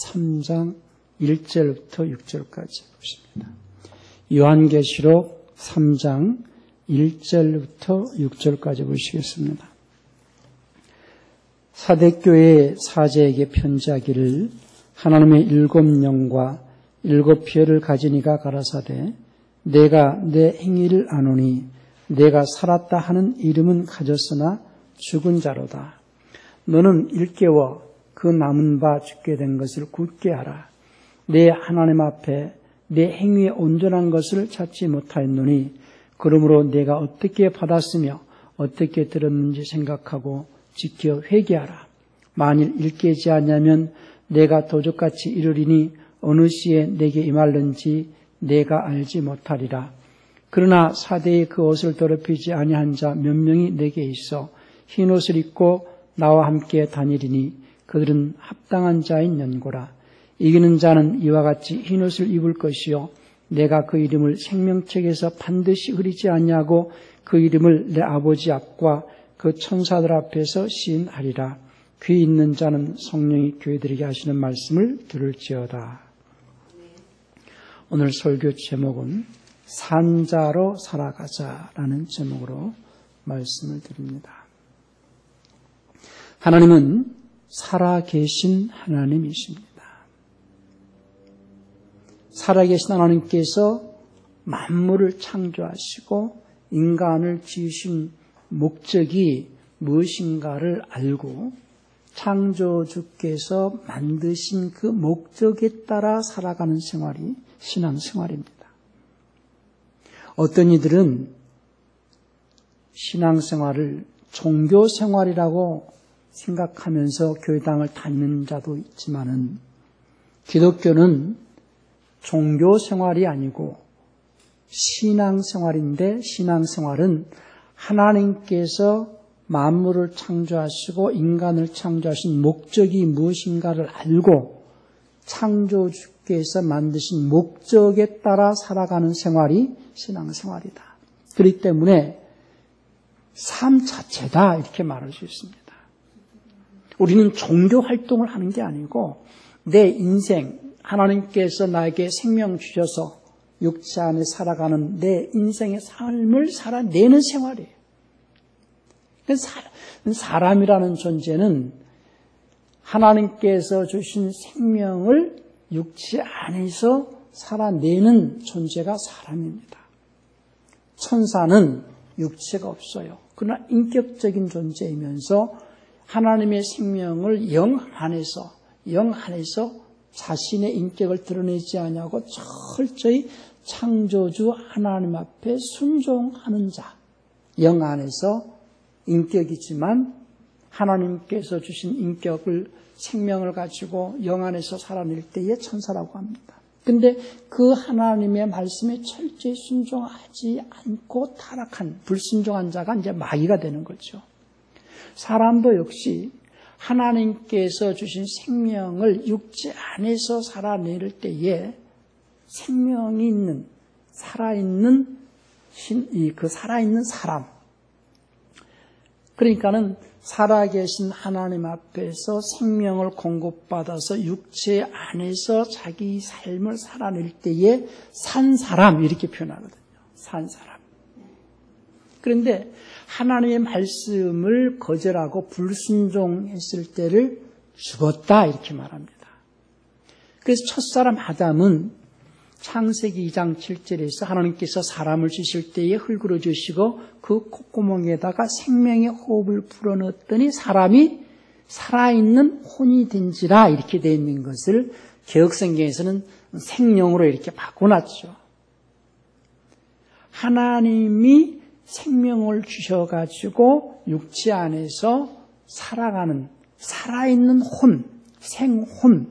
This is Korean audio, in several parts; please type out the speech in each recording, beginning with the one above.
3장 1절부터 6절까지 보십니다. 요한계시록 3장 1절부터 6절까지 보시겠습니다. 사대교회의 사제에게 편지하기를 하나님의 7영과 7표를 가진 이가 가라사대 내가 내 행위를 아노니 내가 살았다 하는 이름은 가졌으나 죽은 자로다. 너는 일깨워 그 남은 바 죽게 된 것을 굳게 하라. 내 하나님 앞에 내 행위의 온전한 것을 찾지 못하였노니 그러므로 내가 어떻게 받았으며 어떻게 들었는지 생각하고 지켜 회개하라. 만일 일깨지 않냐면 내가 도적같이 이르리니 어느 시에 내게 임할는지 내가 알지 못하리라. 그러나 사대의 그 옷을 더럽히지 아니한 자 몇 명이 내게 있어 흰 옷을 입고 나와 함께 다니리니 그들은 합당한 자인 연고라. 이기는 자는 이와 같이 흰 옷을 입을 것이요 내가 그 이름을 생명책에서 반드시 흐리지 아니하고 그 이름을 내 아버지 앞과 그 천사들 앞에서 시인하리라. 귀 있는 자는 성령이 교회들에게 하시는 말씀을 들을지어다. 오늘 설교 제목은 산자로 살아가자라는 제목으로 말씀을 드립니다. 하나님은 살아계신 하나님이십니다. 살아계신 하나님께서 만물을 창조하시고 인간을 지으신 목적이 무엇인가를 알고 창조주께서 만드신 그 목적에 따라 살아가는 생활이 신앙생활입니다. 어떤 이들은 신앙생활을 종교생활이라고 생각하면서 교회당을 다니는 자도 있지만은 기독교는 종교생활이 아니고 신앙생활인데 신앙생활은 하나님께서 만물을 창조하시고 인간을 창조하신 목적이 무엇인가를 알고 창조주께서 만드신 목적에 따라 살아가는 생활이 신앙생활이다. 그렇기 때문에 삶 자체다 이렇게 말할 수 있습니다. 우리는 종교활동을 하는 게 아니고 내 인생 하나님께서 나에게 생명 주셔서 육체 안에 살아가는 내 인생의 삶을 살아내는 생활이에요. 사람이라는 존재는 하나님께서 주신 생명을 육체 안에서 살아내는 존재가 사람입니다. 천사는 육체가 없어요. 그러나 인격적인 존재이면서 하나님의 생명을 영 안에서 자신의 인격을 드러내지 아니하고 철저히 창조주 하나님 앞에 순종하는 자, 영 안에서 인격이지만 하나님께서 주신 인격을 생명을 가지고 영 안에서 살아낼 때의 천사라고 합니다. 그런데 그 하나님의 말씀에 철저히 순종하지 않고 타락한 불순종한 자가 이제 마귀가 되는 거죠. 사람도 역시 하나님께서 주신 생명을 육체 안에서 살아낼 때에 생명이 있는 살아있는 그 살아있는 사람, 그러니까는 살아계신 하나님 앞에서 생명을 공급받아서 육체 안에서 자기 삶을 살아낼 때에 산 사람 이렇게 표현하거든요. 산 사람. 그런데 하나님의 말씀을 거절하고 불순종했을 때를 죽었다 이렇게 말합니다. 그래서 첫사람 아담은 창세기 2장 7절에서 하나님께서 사람을 지실 때에 흙으로 지으시고 그 콧구멍에다가 생명의 호흡을 불어넣었더니 사람이 살아있는 혼이 된지라 이렇게 되어 있는 것을 개역성경에서는 생명으로 이렇게 바꿔놨죠. 하나님이 생명을 주셔가지고 육체 안에서 살아가는 살아있는 혼, 생혼.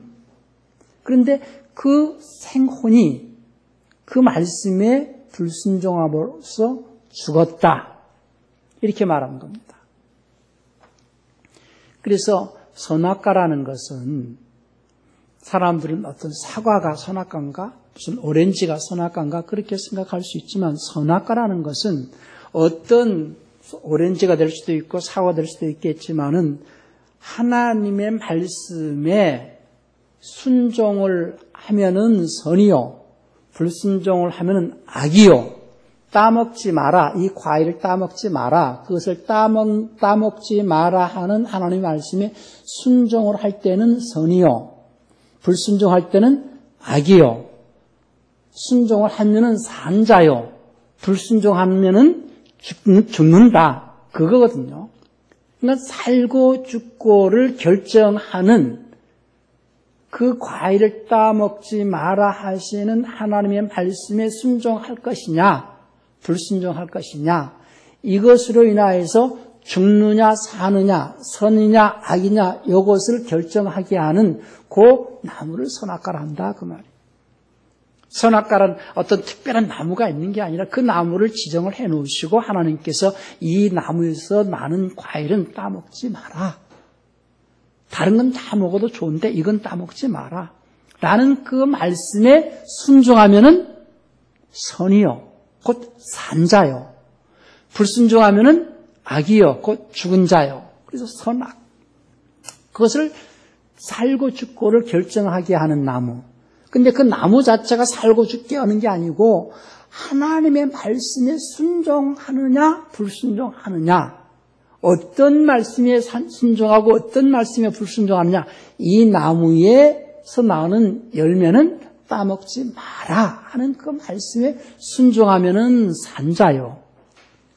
그런데 그 생혼이 그 말씀에 불순종함으로써 죽었다. 이렇게 말한 겁니다. 그래서 선악과라는 것은 사람들은 어떤 사과가 선악과인가 무슨 오렌지가 선악과인가 그렇게 생각할 수 있지만 선악과라는 것은 어떤 오렌지가 될 수도 있고 사과가 될 수도 있겠지만은 하나님의 말씀에 순종을 하면은 선이요, 불순종을 하면은 악이요. 따먹지 마라. 이 과일을 따먹지 마라. 그것을 따먹지 마라 하는 하나님의 말씀에 순종을 할 때는 선이요, 불순종할 때는 악이요. 순종을 하면은 산자요, 불순종하면은 죽는다. 그거거든요. 그러니까 살고 죽고를 결정하는 그 과일을 따먹지 마라 하시는 하나님의 말씀에 순종할 것이냐, 불순종할 것이냐, 이것으로 인하여서 죽느냐 사느냐, 선이냐 악이냐, 이것을 결정하게 하는 그 나무를 선악과라 한다, 그 말이에요. 선악과는 어떤 특별한 나무가 있는 게 아니라 그 나무를 지정을 해 놓으시고 하나님께서 이 나무에서 나는 과일은 따먹지 마라. 다른 건 다 먹어도 좋은데 이건 따먹지 마라. 라는 그 말씀에 순종하면은 선이요, 곧 산자요. 불순종하면은 악이요, 곧 죽은 자요. 그래서 선악. 그것을 살고 죽고를 결정하게 하는 나무. 근데 그 나무 자체가 살고 죽게 하는 게 아니고 하나님의 말씀에 순종하느냐 불순종하느냐, 어떤 말씀에 순종하고 어떤 말씀에 불순종하느냐, 이 나무에서 나오는 열매는 따먹지 마라 하는 그 말씀에 순종하면은 산자요.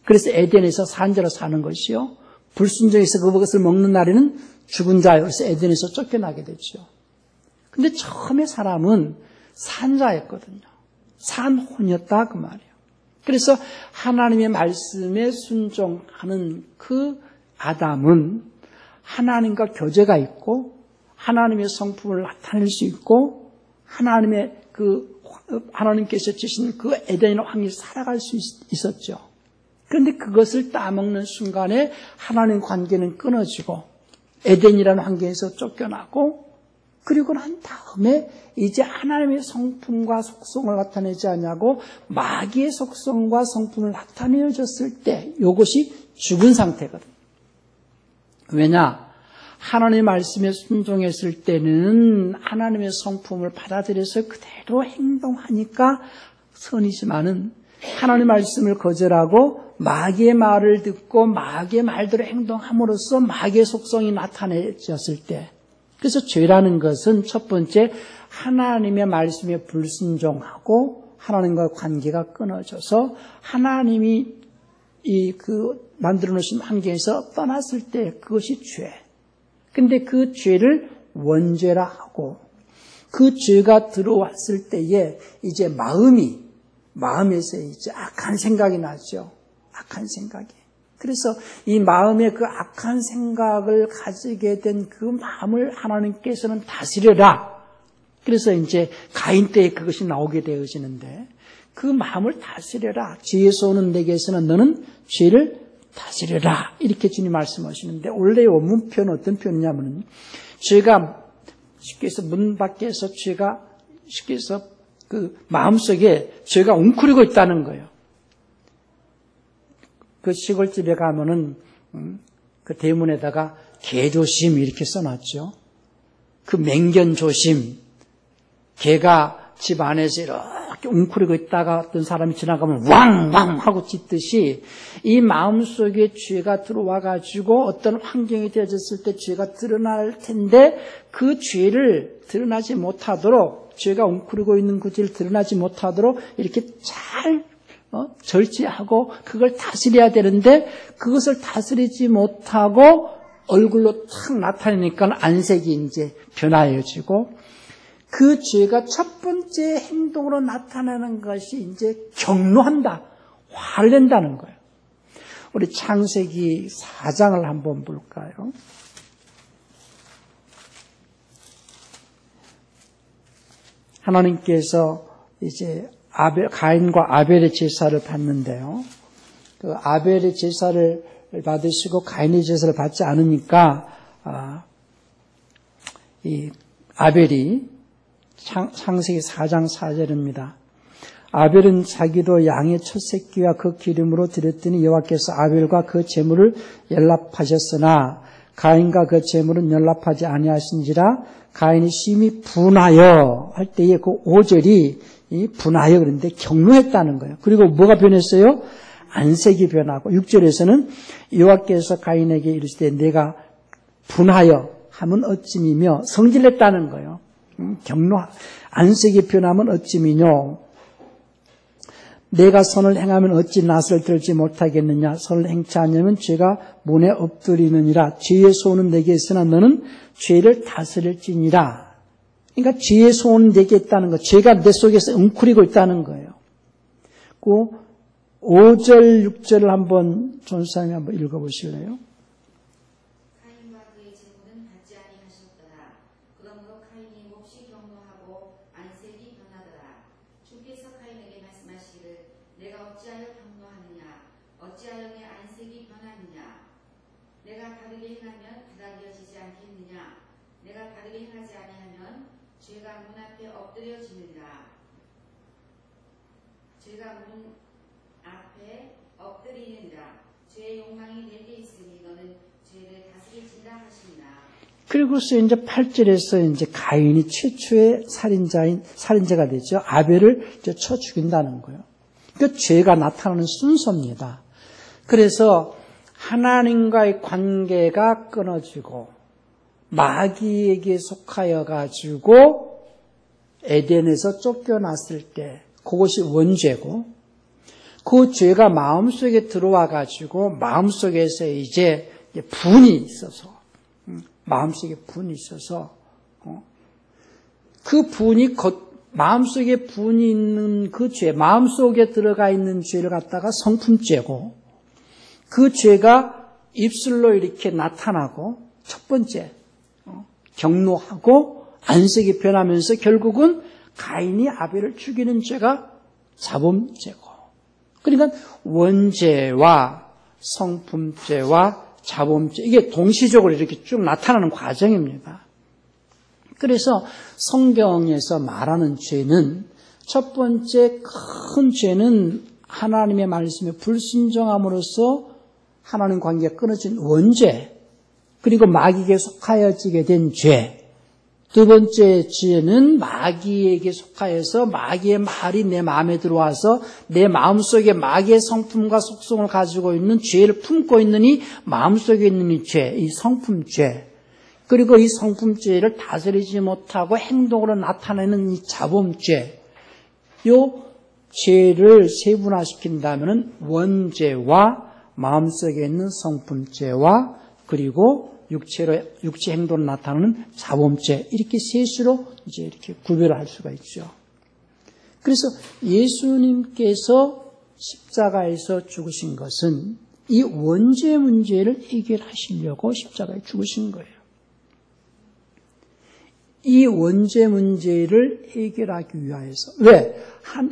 그래서 에덴에서 산자로 사는 것이요, 불순종해서 그것을 먹는 날에는 죽은 자요. 그래서 에덴에서 쫓겨나게 됐죠. 근데 처음에 사람은 산자였거든요. 산혼이었다 그 말이에요. 그래서 하나님의 말씀에 순종하는 그 아담은 하나님과 교제가 있고 하나님의 성품을 나타낼 수 있고 하나님께서 주신 그 에덴의 환경에 살아갈 수 있었죠. 그런데 그것을 따먹는 순간에 하나님 관계는 끊어지고 에덴이라는 환경에서 쫓겨나고, 그리고 난 다음에 이제 하나님의 성품과 속성을 나타내지 않냐고 마귀의 속성과 성품을 나타내어졌을 때 이것이 죽은 상태거든요. 왜냐? 하나님의 말씀에 순종했을 때는 하나님의 성품을 받아들여서 그대로 행동하니까 선이지만은, 하나님의 말씀을 거절하고 마귀의 말을 듣고 마귀의 말대로 행동함으로써 마귀의 속성이 나타내졌을 때, 그래서 죄라는 것은 첫 번째 하나님의 말씀에 불순종하고 하나님과 관계가 끊어져서 하나님이 만들어 놓으신 환경에서 떠났을 때 그것이 죄. 근데 그 죄를 원죄라 하고, 그 죄가 들어왔을 때에 이제 마음에서 이제 악한 생각이 나죠. 악한 생각이. 그래서 이 마음에 그 악한 생각을 가지게 된 그 마음을 하나님께서는 다스려라. 그래서 이제 가인 때에 그것이 나오게 되어지는데, 그 마음을 다스려라. 죄에서 오는 내게서는 너는 죄를 다스려라. 이렇게 주님 말씀하시는데, 원래 원문 표현은 어떤 표현이냐면, 죄가 쉽게 해서 문 밖에서 죄가 쉽게 해서 그 마음속에 죄가 웅크리고 있다는 거예요. 그 시골집에 가면은 그 대문에다가 개조심 이렇게 써놨죠. 그 맹견조심. 개가 집 안에서 이렇게 웅크리고 있다가 어떤 사람이 지나가면 왕왕 하고 짖듯이 이 마음속에 죄가 들어와 가지고 어떤 환경이 되어졌을 때 죄가 드러날 텐데, 그 죄를 드러나지 못하도록, 죄가 웅크리고 있는 그 죄를 드러나지 못하도록 이렇게 잘 절제하고 그걸 다스려야 되는데, 그것을 다스리지 못하고 얼굴로 탁 나타내니까 안색이 이제 변화해지고, 그 죄가 첫 번째 행동으로 나타나는 것이 이제 경노한다, 화를 낸다는 거예요. 우리 창세기 4장을 한번 볼까요? 하나님께서 이제 가인과 아벨의 제사를 받는데요. 그 아벨의 제사를 받으시고 가인의 제사를 받지 않으니까 이 아벨이 창세기 4장 4절입니다. 아벨은 자기도 양의 첫 새끼와 그 기름으로 드렸더니 여호와께서 아벨과 그 제물을 연락하셨으나 가인과 그 재물은 연락하지 아니하신지라 가인이 심히 분하여 할 때에 그 5절이 이 분하여 그런데 경노했다는 거예요. 그리고 뭐가 변했어요? 안색이 변하고 6절에서는 여호와께서 가인에게 이르시되 내가 분하여 하면 어찌미며 성질냈다는 거예요. 안색이 변하면 어찌미뇨. 내가 선을 행하면 어찌 낯을 들지 못하겠느냐. 선을 행치 않으면 죄가 문에 엎드리느니라. 죄의 소원은 내게 있으나 너는 죄를 다스릴지니라. 그러니까 죄의 소원은 내게 있다는 거. 죄가 내 속에서 웅크리고 있다는 거예요. 그 5절, 6절을 한번 전사님이 한번 읽어보실래요? 카인과 그의 재물은 받지 아니하셨더라. 그러므로 카인이 몹시 경노하고 안색이 변하더라. 주께서 카인에게 말씀하시기를 내가 어찌하여 경노하느냐 어찌하여 내 안색이 변하느냐 내가 다르게 행하면 받아들여지지 않겠느냐 내가 다르게 행하지 아니하면 죄가 문 앞에 엎드려지느니라. 죄가 문 앞에 엎드리느니라. 죄의 욕망이 내게 있으니 너는 죄를 다스릴지라 하시니라. 그리고서 이제 8절에서 이제 가인이 최초의 살인자가 되죠. 아벨을 이제 쳐 죽인다는 거예요. 그 죄가 나타나는 순서입니다. 그래서 하나님과의 관계가 끊어지고 마귀에게 속하여 가지고 에덴에서 쫓겨났을 때 그것이 원죄고 그 죄가 마음속에 들어와 가지고 마음속에서 이제 분이 있어서 마음속에 분이 있어서 그 분이 마음속에 분이 있는 그 죄, 마음속에 들어가 있는 죄를 갖다가 성품죄고 그 죄가 입술로 이렇게 나타나고 첫 번째 경노하고 안색이 변하면서 결국은 가인이 아벨을 죽이는 죄가 자범죄고 그러니까 원죄와 성품죄와 자범죄 이게 동시적으로 이렇게 쭉 나타나는 과정입니다. 그래서 성경에서 말하는 죄는 첫 번째 큰 죄는 하나님의 말씀에 불순종함으로써 하나님 관계가 끊어진 원죄 그리고 마귀에게 속하여지게 된 죄. 두 번째 죄는 마귀에게 속하여서 마귀의 말이 내 마음에 들어와서 내 마음속에 마귀의 성품과 속성을 가지고 있는 죄를 품고 있는 이 마음속에 있는 이 죄, 이 성품죄. 그리고 이 성품죄를 다스리지 못하고 행동으로 나타내는 이 자범죄. 요 죄를 세분화시킨다면 원죄와 마음속에 있는 성품죄와 그리고 육체 행동으로 나타나는 자범죄 이렇게 셋으로 이제 이렇게 구별을 할 수가 있죠. 그래서 예수님께서 십자가에서 죽으신 것은 이 원죄 문제를 해결하시려고 십자가에 죽으신 거예요. 이 원죄 문제를 해결하기 위하여서 왜?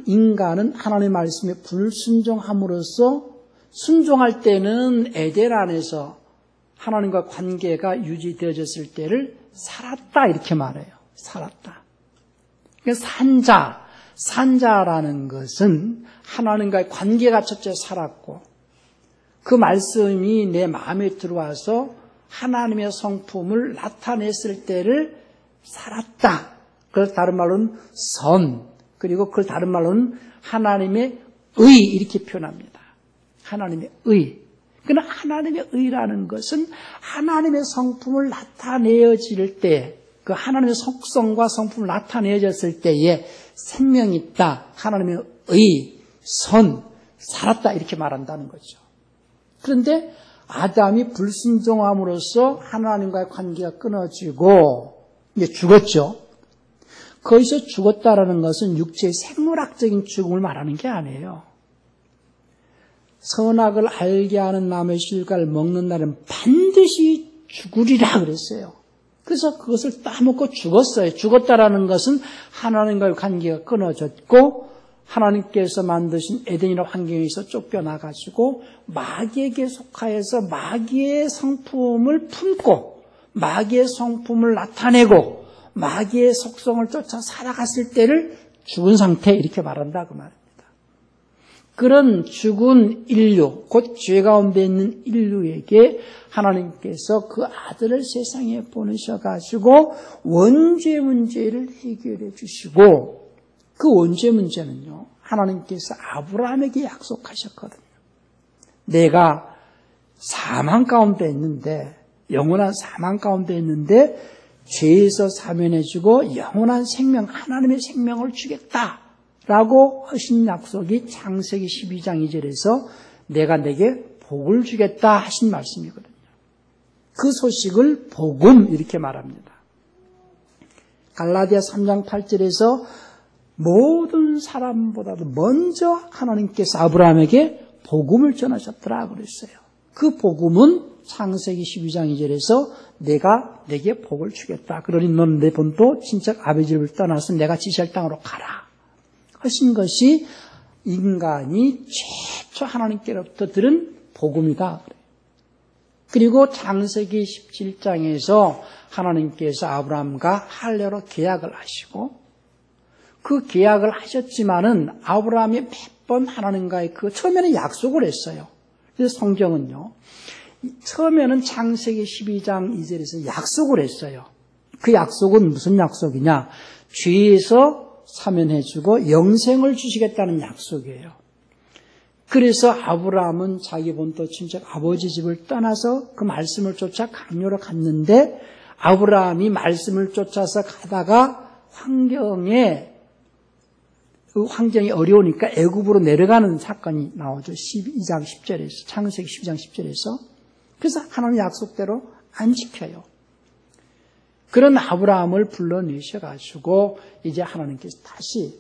인간은 하나님의 말씀에 불순종함으로써 순종할 때는 에덴 안에서 하나님과 관계가 유지되어졌을 때를 살았다 이렇게 말해요. 살았다. 그러니까 산자라는 것은 하나님과의 관계가 첫째 살았고 그 말씀이 내 마음에 들어와서 하나님의 성품을 나타냈을 때를 살았다. 그걸 다른 말로는 선 그리고 그걸 다른 말로는 하나님의 의 이렇게 표현합니다. 하나님의 의. 그러나 하나님의 의라는 것은 하나님의 성품을 나타내어질 때, 그 하나님의 속성과 성품을 나타내어졌을 때에 생명이 있다. 하나님의 의, 선, 살았다 이렇게 말한다는 거죠. 그런데 아담이 불순종함으로써 하나님과의 관계가 끊어지고 이제 죽었죠. 거기서 죽었다라는 것은 육체의 생물학적인 죽음을 말하는 게 아니에요. 선악을 알게 하는 나무의 실과를 먹는 날은 반드시 죽으리라 그랬어요. 그래서 그것을 따먹고 죽었어요. 죽었다라는 것은 하나님과의 관계가 끊어졌고 하나님께서 만드신 에덴이라는 환경에서 쫓겨나가지고 마귀에게 속하여서 마귀의 성품을 품고 마귀의 성품을 나타내고 마귀의 속성을 쫓아 살아갔을 때를 죽은 상태 이렇게 말한다 그 말입니다. 그런 죽은 인류, 곧 죄 가운데 있는 인류에게 하나님께서 그 아들을 세상에 보내셔가지고 원죄 문제를 해결해 주시고, 그 원죄 문제는요, 하나님께서 아브라함에게 약속하셨거든요. 내가 사망 가운데 있는데, 영원한 사망 가운데 있는데 죄에서 사면해주고 영원한 생명, 하나님의 생명을 주겠다라고 하신 약속이 창세기 12장 2절에서 내가 내게 복을 주겠다 하신 말씀이거든요. 그 소식을 복음 이렇게 말합니다. 갈라디아 3장 8절에서 모든 사람보다도 먼저 하나님께서 아브라함에게 복음을 전하셨더라 그랬어요. 그 복음은 창세기 12장 2절에서 내가 내게 복을 주겠다. 그러니 너는 내 본토 친척 아버지를 떠나서 내가 지시할 땅으로 가라 하신 것이 인간이 최초 하나님께로부터 들은 복음이다. 그리고 창세기 17장에서 하나님께서 아브라함과 할례로 계약을 하시고, 그 계약을 하셨지만은 아브라함이 몇 번 하나님과의 처음에는 약속을 했어요. 그래서 성경은요, 처음에는 창세기 12장 2절에서 약속을 했어요. 그 약속은 무슨 약속이냐? 죄에서 사면해주고 영생을 주시겠다는 약속이에요. 그래서 아브라함은 자기 본토 친척 아버지 집을 떠나서 그 말씀을 쫓아 강요로 갔는데, 아브라함이 말씀을 쫓아서 가다가 환경이 어려우니까 애굽으로 내려가는 사건이 나오죠. 12장 10절에서, 창세기 12장 10절에서. 그래서 하나님의 약속대로 안 지켜요. 그런 아브라함을 불러내셔가지고 이제 하나님께서 다시,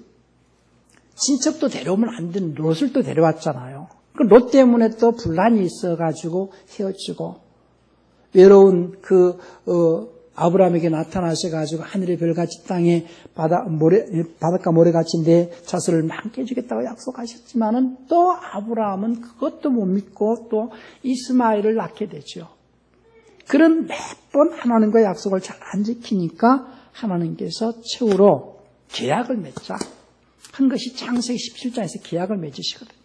친척도 데려오면 안 되는 롯을 또 데려왔잖아요. 그 롯 때문에 또 분란이 있어가지고 헤어지고, 외로운 아브라함에게 나타나셔가지고 하늘의 별같이 땅에 바닷가 모래같이 내 자손을 많게 해주겠다고 약속하셨지만은 또 아브라함은 그것도 못 믿고 또 이스마엘을 낳게 되죠. 그런 몇 번 하나님과 약속을 잘 안 지키니까 하나님께서 최후로 계약을 맺자 한 것이 창세기 17장에서 계약을 맺으시거든요.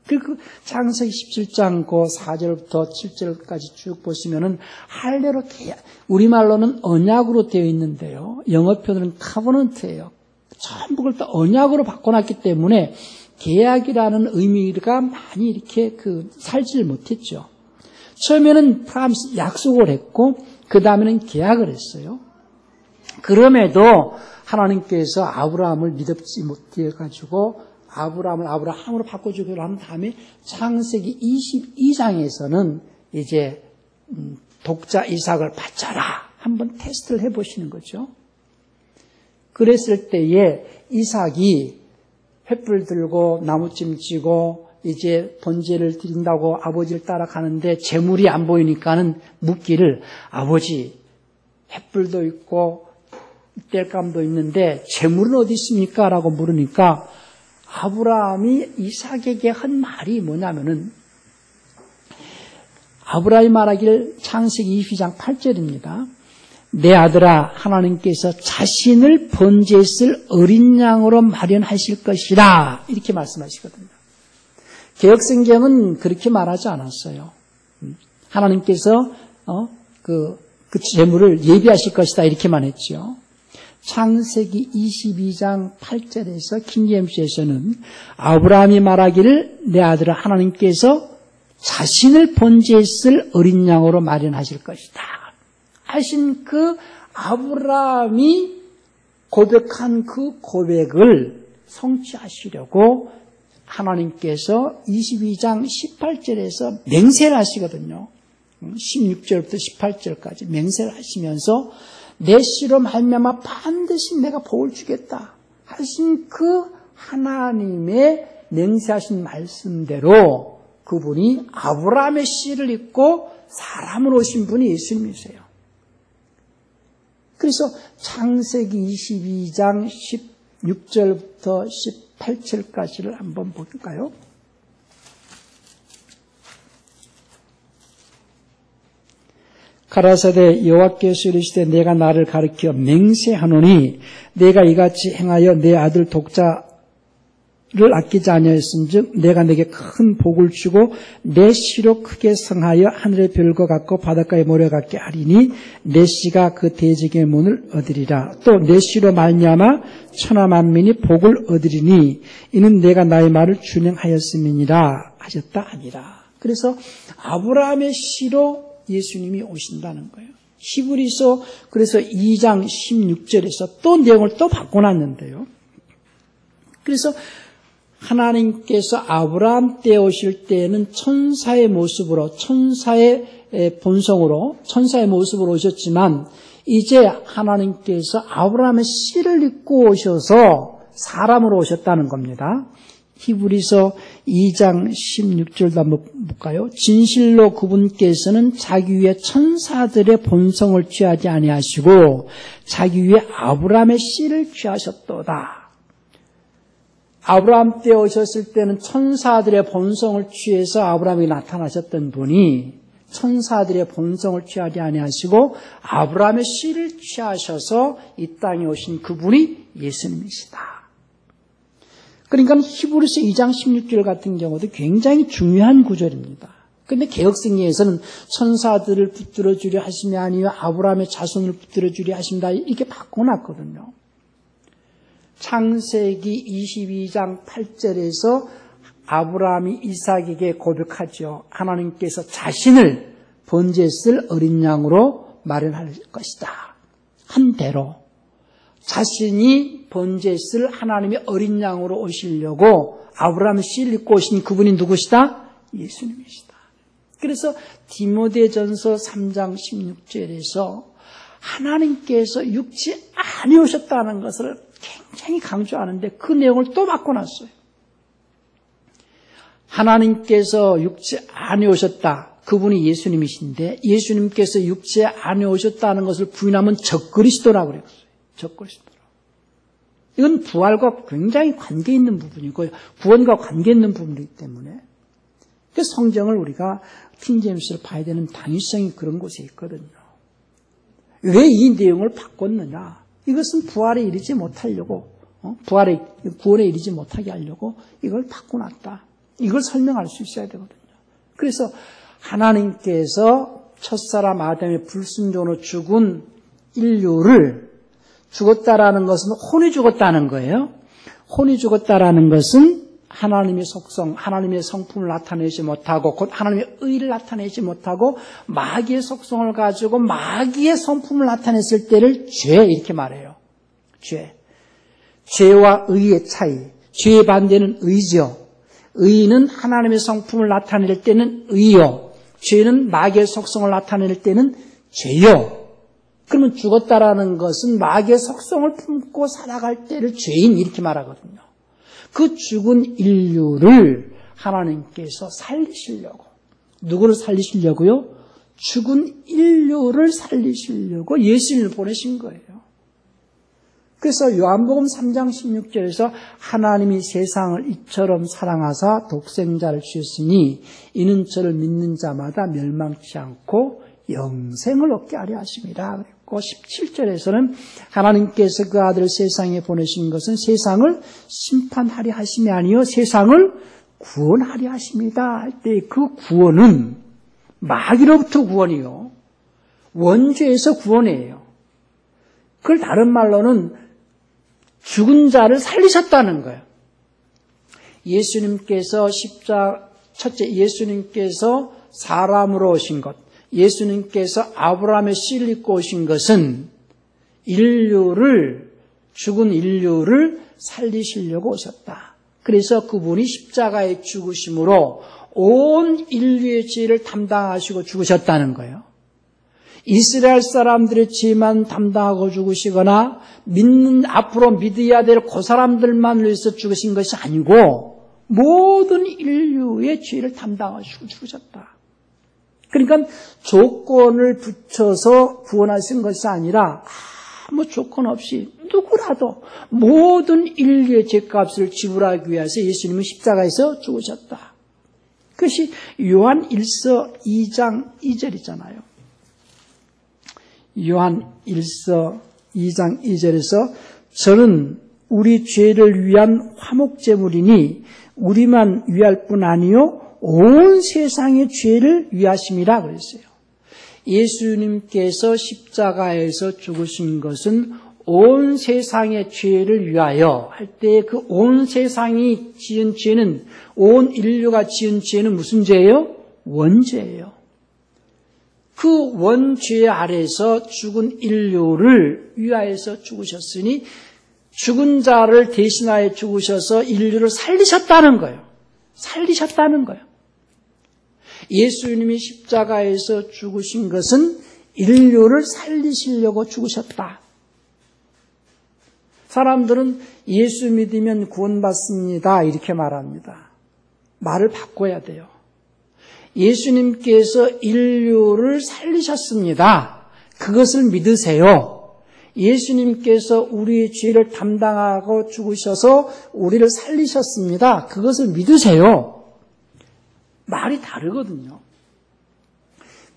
그 창세기 17장 그 4절부터 7절까지 쭉 보시면은 할례로 계약, 우리말로는 언약으로 되어 있는데요. 영어 표현은 카버넌트예요. 전부 그걸 또 언약으로 바꿔놨기 때문에 계약이라는 의미가 많이 이렇게 살지를 못했죠. 처음에는 프라미스 약속을 했고 그 다음에는 계약을 했어요. 그럼에도 하나님께서 아브라함을 믿지 못해가지고 아브라함을 아브라함으로 바꿔주기로 한 다음에 창세기 22장에서는 이제 독자 이삭을 바쳐라 한번 테스트를 해보시는 거죠. 그랬을 때에 이삭이 횃불 들고 나무찜 쥐고 이제 번제를 드린다고 아버지를 따라가는데 재물이 안 보이니까는 묻기를, 아버지 횃불도 있고 뗄감도 있는데 재물은 어디 있습니까? 라고 물으니까 아브라함이 이삭에게 한 말이 뭐냐면은, 아브라함이 말하길 창세기 22장 8절입니다. 내 아들아, 하나님께서 자신을 번제했을 어린 양으로 마련하실 것이라 이렇게 말씀하시거든요. 개역성경은 그렇게 말하지 않았어요. 하나님께서 그 재물을 예비하실 것이다 이렇게만 했죠. 창세기 22장 8절에서 킹제임스에서는 아브라함이 말하기를 내 아들아 하나님께서 자신을 번제했을 어린 양으로 마련하실 것이다 하신 그 아브라함이 고백한 그 고백을 성취하시려고 하나님께서 22장 18절에서 맹세를 하시거든요. 16절부터 18절까지 맹세를 하시면서 내 씨로 말미암아 반드시 내가 복을 주겠다 하신 그 하나님의 맹세하신 말씀대로 그분이 아브라함의 씨를 잇고 사람으로 오신 분이 예수님이세요. 그래서 창세기 22장 16절부터 18절까지를 한번 볼까요? 가라사대 여호와께서 이르시되 내가 나를 가리켜 맹세하노니 내가 이같이 행하여 내 아들 독자 아끼지 아니하였은즉 내가 내게 큰 복을 주고 내 씨로 크게 성하여 하늘의 별과 같고 바닷가의 모래 같게 하리니 내 씨가 그 대적의 문을 얻으리라. 또 내 씨로 말미암아 천하 만민이 복을 얻으리니 이는 내가 나의 말을 준행하였음이니라 하셨다 하니라. 그래서 아브라함의 씨로 예수님이 오신다는 거예요. 히브리서 그래서 2장 16절에서 또 내용을 또 바꿔놨는데요. 그래서 하나님께서 아브라함 때 오실 때에는 천사의 모습으로 천사의 모습으로 오셨지만 이제 하나님께서 아브라함의 씨를 입고 오셔서 사람으로 오셨다는 겁니다. 히브리서 2장 16절도 한번 볼까요? 진실로 그분께서는 자기 위에 천사들의 본성을 취하지 아니하시고 자기 위에 아브라함의 씨를 취하셨도다. 아브라함 때 오셨을 때는 천사들의 본성을 취해서 아브라함이 나타나셨던 분이 천사들의 본성을 취하지 아니하시고 아브라함의 씨를 취하셔서 이 땅에 오신 그분이 예수님이시다. 그러니까 히브리서 2장 16절 같은 경우도 굉장히 중요한 구절입니다. 그런데 개역성경에서는 천사들을 붙들어 주려 하심이 아니요 아브라함의 자손을 붙들어 주려 하십니다. 이렇게 바꿔놨거든요. 창세기 22장 8절에서 아브라함이 이삭에게 고백하죠. 하나님께서 자신을 번제에 쓸 어린 양으로 마련할 것이다. 한 대로 자신이 번제에 쓸 하나님의 어린 양으로 오시려고 아브라함의 씨를 입고 오신 그분이 누구시다? 예수님이시다. 그래서 디모데전서 3장 16절에서 하나님께서 육체 안에 오셨다는 것을 굉장히 강조하는데 그 내용을 또 바꿔놨어요. 하나님께서 육체 안에 오셨다. 그분이 예수님이신데 예수님께서 육체 안에 오셨다는 것을 부인하면 적그리스도라고 그랬어요. 적그리스도라고. 이건 부활과 굉장히 관계 있는 부분이고요. 구원과 관계 있는 부분이기 때문에 그 성경을 우리가 킹제임스를 봐야 되는 당위성이 그런 곳에 있거든요. 왜 이 내용을 바꿨느냐? 이것은 부활에 이르지 못하려고, 구원에 이르지 못하게 하려고 이걸 바꿔놨다. 이걸 설명할 수 있어야 되거든요. 그래서 하나님께서 첫사람 아담의 불순종으로 죽은 인류를 죽었다라는 것은 혼이 죽었다는 거예요. 혼이 죽었다라는 것은 하나님의 속성, 하나님의 성품을 나타내지 못하고 곧 하나님의 의를 나타내지 못하고 마귀의 속성을 가지고 마귀의 성품을 나타냈을 때를 죄 이렇게 말해요. 죄와 의의 차이. 죄의 반대는 의죠. 의는 하나님의 성품을 나타낼 때는 의요. 죄는 마귀의 속성을 나타낼 때는 죄요. 그러면 죽었다라는 것은 마귀의 속성을 품고 살아갈 때를 죄인 이렇게 말하거든요. 그 죽은 인류를 하나님께서 살리시려고. 누구를 살리시려고요? 죽은 인류를 살리시려고 예수님을 보내신 거예요. 그래서 요한복음 3장 16절에서 하나님이 세상을 이처럼 사랑하사 독생자를 주셨으니 이는 저를 믿는 자마다 멸망치 않고 영생을 얻게 하려 하심이라. 그랬고 17절에서는 하나님께서 그 아들을 세상에 보내신 것은 세상을 심판하려 하심이 아니요 세상을 구원하려 하심이다 할 때 그 구원은 마귀로부터 구원이요 원죄에서 구원이에요. 그걸 다른 말로는 죽은 자를 살리셨다는 거예요. 예수님께서 첫째 예수님께서 사람으로 오신 것, 예수님께서 아브라함의 씨를 입고 오신 것은 죽은 인류를 살리시려고 오셨다. 그래서 그분이 십자가에 죽으심으로 온 인류의 죄를 담당하시고 죽으셨다는 거예요. 이스라엘 사람들의 죄만 담당하고 죽으시거나 앞으로 믿어야 될 그 사람들만 위해서 죽으신 것이 아니고 모든 인류의 죄를 담당하시고 죽으셨다. 그러니까 조건을 붙여서 구원하신 것이 아니라 아무 조건 없이 누구라도 모든 인류의 죄값을 지불하기 위해서 예수님은 십자가에서 죽으셨다. 그것이 요한 1서 2장 2절이잖아요. 요한 1서 2장 2절에서 저는 우리 죄를 위한 화목제물이니 우리만 위할 뿐 아니요 온 세상의 죄를 위하심이라 그랬어요. 예수님께서 십자가에서 죽으신 것은 온 세상의 죄를 위하여 할 때 그 온 세상이 지은 죄는, 온 인류가 지은 죄는 무슨 죄예요? 원죄예요. 그 원죄 아래서 죽은 인류를 위하여서 죽으셨으니 죽은 자를 대신하여 죽으셔서 인류를 살리셨다는 거예요. 살리셨다는 거예요. 예수님이 십자가에서 죽으신 것은 인류를 살리시려고 죽으셨다. 사람들은 예수 믿으면 구원받습니다 이렇게 말합니다. 말을 바꿔야 돼요. 예수님께서 인류를 살리셨습니다. 그것을 믿으세요. 예수님께서 우리의 죄를 담당하고 죽으셔서 우리를 살리셨습니다. 그것을 믿으세요. 말이 다르거든요.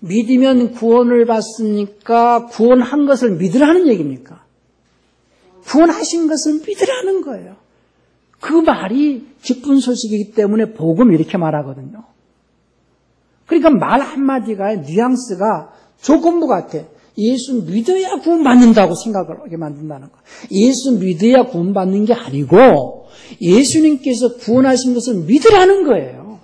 믿으면 구원을 받습니까? 구원한 것을 믿으라는 얘기입니까? 구원하신 것을 믿으라는 거예요. 그 말이 기쁜 소식이기 때문에 복음 이렇게 말하거든요. 그러니까 말 한마디가 뉘앙스가 조건부 같아. 예수 믿어야 구원받는다고 생각을 하게 만든다는 거예요. 예수 믿어야 구원받는 게 아니고 예수님께서 구원하신 것을 믿으라는 거예요.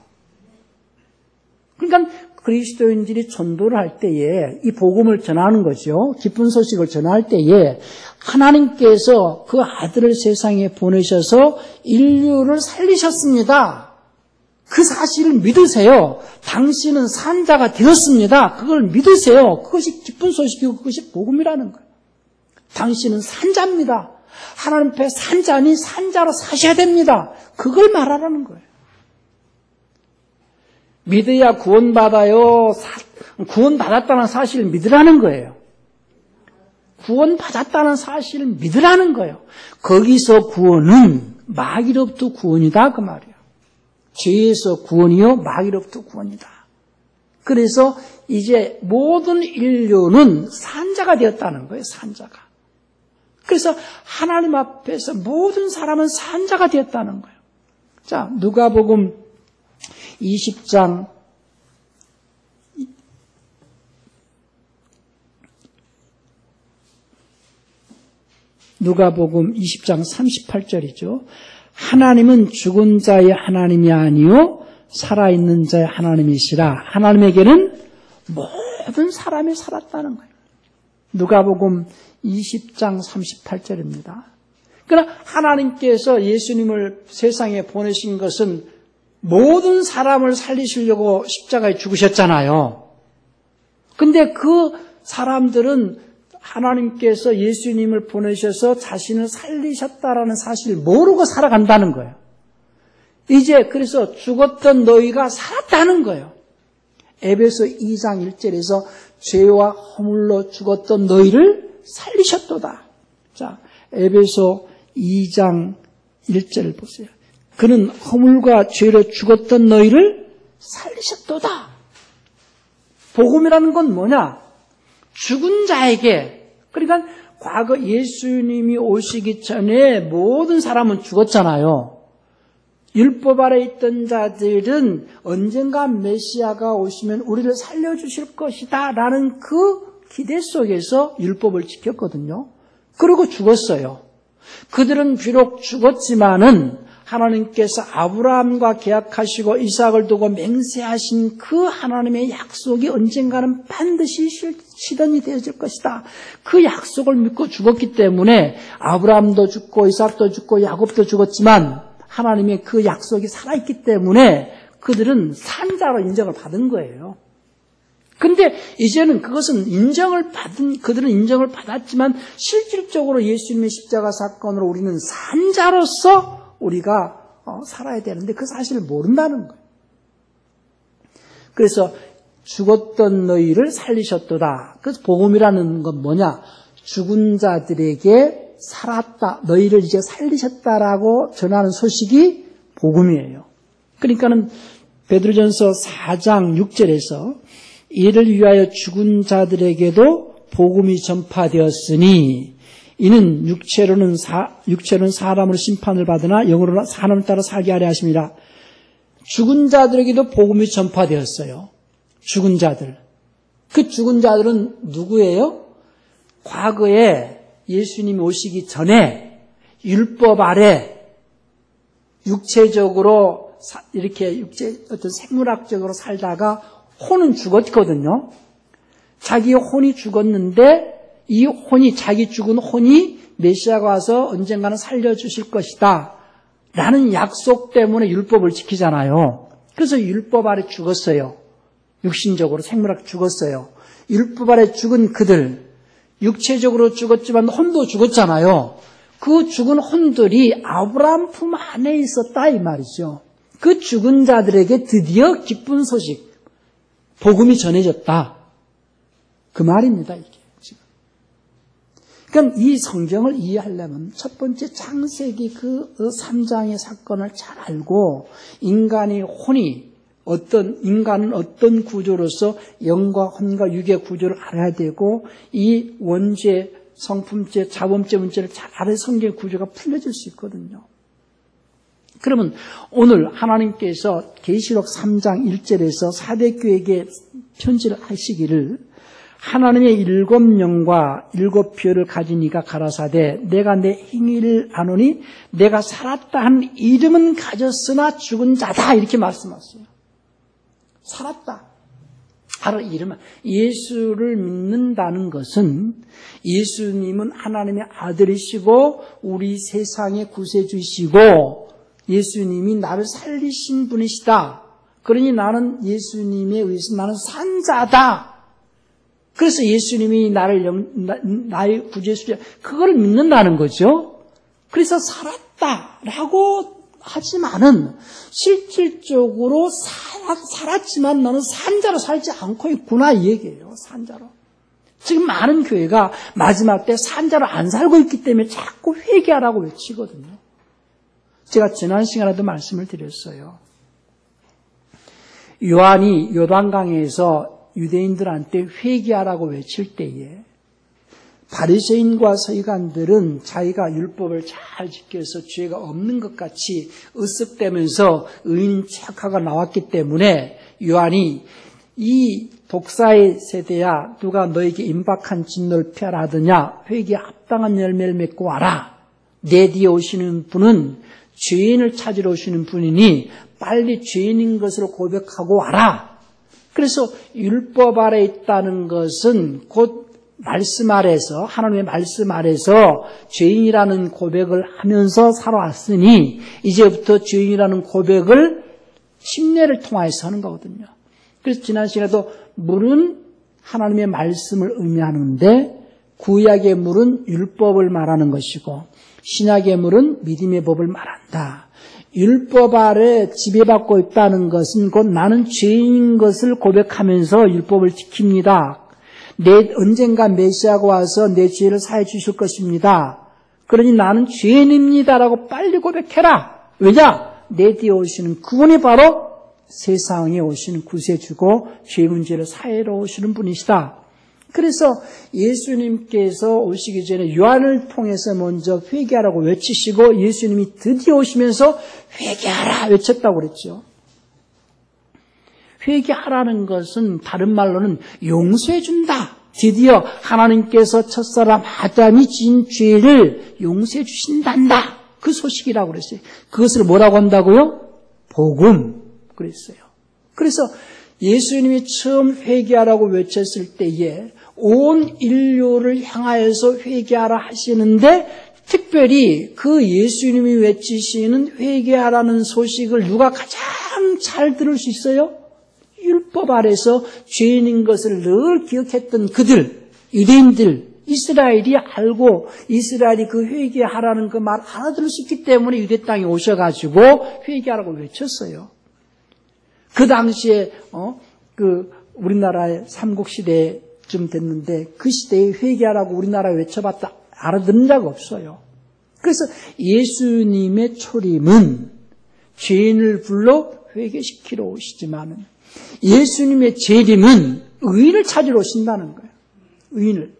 그러니까 그리스도인들이 전도를 할 때에 이 복음을 전하는 거죠. 기쁜 소식을 전할 때에 하나님께서 그 아들을 세상에 보내셔서 인류를 살리셨습니다. 그 사실을 믿으세요. 당신은 산자가 되었습니다. 그걸 믿으세요. 그것이 기쁜 소식이고 그것이 복음이라는 거예요. 당신은 산자입니다. 하나님 앞에 산자니 산자로 사셔야 됩니다. 그걸 말하라는 거예요. 믿어야 구원받아요. 구원받았다는 사실을 믿으라는 거예요. 구원받았다는 사실을 믿으라는 거예요. 거기서 구원은 마귀로부터 구원이다 그 말이에요. 죄에서 구원이요 마귀로부터 구원이다. 그래서 이제 모든 인류는 산자가 되었다는 거예요. 산자가. 그래서 하나님 앞에서 모든 사람은 산자가 되었다는 거예요. 자, 누가복음 20장 누가복음 20장 38절이죠. 하나님은 죽은 자의 하나님이 아니요 살아있는 자의 하나님이시라. 하나님에게는 모든 사람이 살았다는 거예요. 누가복음 20장 38절입니다. 그러나 하나님께서 예수님을 세상에 보내신 것은 모든 사람을 살리시려고 십자가에 죽으셨잖아요. 근데 그 사람들은 하나님께서 예수님을 보내셔서 자신을 살리셨다라는 사실을 모르고 살아간다는 거예요. 이제 그래서 죽었던 너희가 살았다는 거예요. 에베소 2장 1절에서 죄와 허물로 죽었던 너희를 살리셨도다. 자, 에베소 2장 1절 보세요. 그는 허물과 죄로 죽었던 너희를 살리셨도다. 복음이라는 건 뭐냐? 죽은 자에게, 그러니까 과거 예수님이 오시기 전에 모든 사람은 죽었잖아요. 율법 아래 있던 자들은 언젠가 메시아가 오시면 우리를 살려주실 것이다 라는 그 기대 속에서 율법을 지켰거든요. 그리고 죽었어요. 그들은 비록 죽었지만은 하나님께서 아브라함과 계약하시고 이삭을 두고 맹세하신 그 하나님의 약속이 언젠가는 반드시 실현이 되어질 것이다. 그 약속을 믿고 죽었기 때문에 아브라함도 죽고 이삭도 죽고 야곱도 죽었지만 하나님의 그 약속이 살아있기 때문에 그들은 산자로 인정을 받은 거예요. 근데 이제는 그것은 그들은 인정을 받았지만 실질적으로 예수님의 십자가 사건으로 우리는 산자로서 우리가 살아야 되는데 그 사실을 모른다는 거예요. 그래서 죽었던 너희를 살리셨도다. 그래서 복음이라는 건 뭐냐? 죽은 자들에게 살았다. 너희를 이제 살리셨다라고 전하는 소식이 복음이에요. 그러니까는 베드로전서 4장 6절에서 이를 위하여 죽은 자들에게도 복음이 전파되었으니 이는 육체로는 사람으로 심판을 받으나 영으로는 사람을 따라 살게 하려 하십니다. 죽은 자들에게도 복음이 전파되었어요. 죽은 자들. 그 죽은 자들은 누구예요? 과거에 예수님이 오시기 전에 율법 아래 육체적으로 이렇게 어떤 생물학적으로 살다가 혼은 죽었거든요. 자기 혼이 죽었는데 이 혼이, 자기 죽은 혼이 메시아가 와서 언젠가는 살려주실 것이다 라는 약속 때문에 율법을 지키잖아요. 그래서 율법 아래 죽었어요. 육신적으로 생물학 죽었어요. 율법 아래 죽은 그들, 육체적으로 죽었지만 혼도 죽었잖아요. 그 죽은 혼들이 아브라함 품 안에 있었다 이 말이죠. 그 죽은 자들에게 드디어 기쁜 소식, 복음이 전해졌다. 그 말입니다, 이게 지금. 그러니까 이 성경을 이해하려면 첫 번째 창세기 그 3장의 사건을 잘 알고 인간은 어떤 구조로서 영과 혼과 육의 구조를 알아야 되고 이 원죄, 성품죄, 자범죄 문제를 잘 알아야 성경의 구조가 풀려질 수 있거든요. 그러면 오늘 하나님께서 계시록 3장 1절에서 사대교회에게 편지를 하시기를 하나님의 7영과 7표를 가진 이가 가라사대 내가 내 행위를 아노니 내가 살았다 한 이름은 가졌으나 죽은 자다 이렇게 말씀하셨어요. 살았다. 바로 이름은 예수를 믿는다는 것은 예수님은 하나님의 아들이시고 우리 세상의 구세주이시고 예수님이 나를 살리신 분이시다. 그러니 나는 예수님에 의해서 나는 산 자다. 그래서 예수님이 나의 구주이시다. 그걸 믿는다는 거죠. 그래서 살았다라고 하지만은 실질적으로 살았지만 너는 산자로 살지 않고 있구나 이 얘기예요. 산자로. 지금 많은 교회가 마지막 때 산자로 안 살고 있기 때문에 자꾸 회개하라고 외치거든요. 제가 지난 시간에도 말씀을 드렸어요. 요한이 요단강에서 유대인들한테 회개하라고 외칠 때에 바리새인과 서기관들은 자기가 율법을 잘 지켜서 죄가 없는 것 같이 으쓱대면서 의인 척하고 나왔기 때문에 요한이 이 독사의 세대야 누가 너에게 임박한 진노를 피하라 하더냐 회개에 합당한 열매를 맺고 와라. 내 뒤에 오시는 분은 죄인을 찾으러 오시는 분이니 빨리 죄인인 것을 고백하고 와라. 그래서 율법 아래 있다는 것은 곧 말씀 아래서 하나님의 말씀 아래서 죄인이라는 고백을 하면서 살아왔으니 이제부터 죄인이라는 고백을 침례를 통해서 하는 거거든요. 그래서 지난 시간에도 물은 하나님의 말씀을 의미하는데 구약의 물은 율법을 말하는 것이고 신약의 물은 믿음의 법을 말한다. 율법 아래 지배받고 있다는 것은 곧 나는 죄인인 것을 고백하면서 율법을 지킵니다. 언젠가 메시아가 와서 내 죄를 사해 주실 것입니다. 그러니 나는 죄인입니다라고 빨리 고백해라. 왜냐? 내 뒤에 오시는 그분이 바로 세상에 오시는 구세주고 죄 문제를 사해러 오시는 분이시다. 그래서 예수님께서 오시기 전에 요한을 통해서 먼저 회개하라고 외치시고 예수님이 드디어 오시면서 회개하라 외쳤다고 그랬죠. 회개하라는 것은 다른 말로는 용서해 준다. 드디어 하나님께서 첫사람 아담이 지은 죄를 용서해 주신단다. 그 소식이라고 그랬어요. 그것을 뭐라고 한다고요? 복음 그랬어요. 그래서 예수님이 처음 회개하라고 외쳤을 때에 온 인류를 향하여서 회개하라 하시는데 특별히 그 예수님이 외치시는 회개하라는 소식을 누가 가장 잘 들을 수 있어요? 율법 아래서 죄인인 것을 늘 기억했던 그들, 유대인들, 이스라엘이 알고 이스라엘이 그 회개하라는 그 말 알아들을 수 있기 때문에 유대 땅에 오셔가지고 회개하라고 외쳤어요. 그 당시에 우리나라의 삼국시대쯤 됐는데 그 시대에 회개하라고 우리나라에 외쳐봤다 알아듣는 자가 없어요. 그래서 예수님의 초림은 죄인을 불러 회개시키러 오시지만은 예수님의 재림은 의인을 찾으러 오신다는 거예요. 의인을.